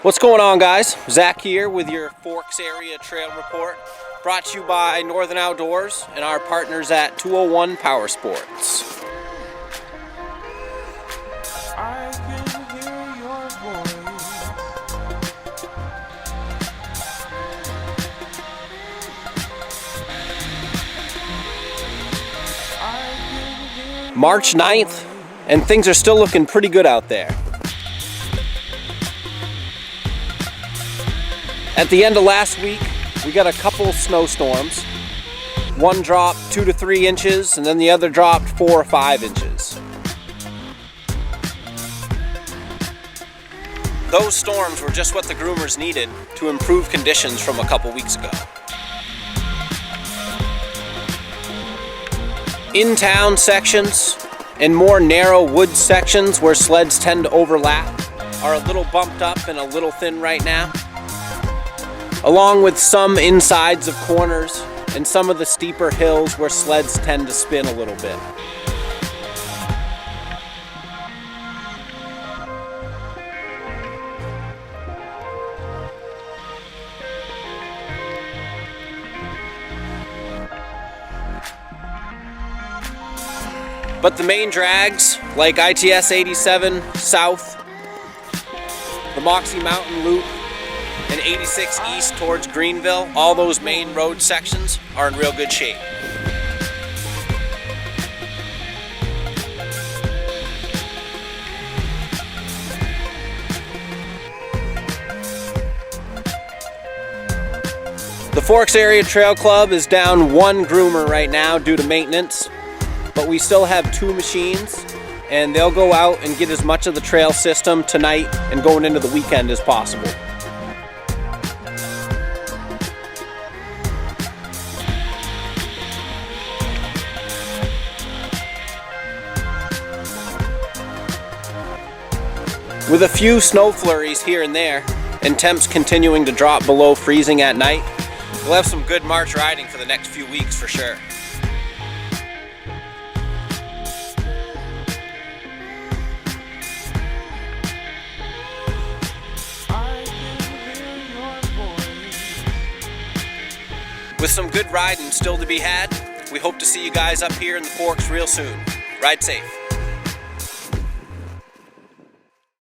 What's going on, guys? Zach here with your Forks Area Trail Report, brought to you by Northern Outdoors and our partners at 201 Power Sports. I can hear your voice. March 9th, and things are still looking pretty good out there. At the end of last week, we got a couple snowstorms. One dropped 2 to 3 inches, and then the other dropped 4 or 5 inches. Those storms were just what the groomers needed to improve conditions from a couple weeks ago. In-town sections and more narrow woods sections where sleds tend to overlap are a little bumped up and a little thin right now, along with some insides of corners and some of the steeper hills where sleds tend to spin a little bit. But the main drags, like ITS 87 South, the Moxie Mountain Loop, and 86 east towards Greenville, all those main road sections are in real good shape. The Forks Area Trail Club is down one groomer right now due to maintenance, but we still have 2 machines, and they'll go out and get as much of the trail system tonight and going into the weekend as possible. With a few snow flurries here and there, and temps continuing to drop below freezing at night, we'll have some good March riding for the next few weeks for sure. With some good riding still to be had, we hope to see you guys up here in the Forks real soon. Ride safe.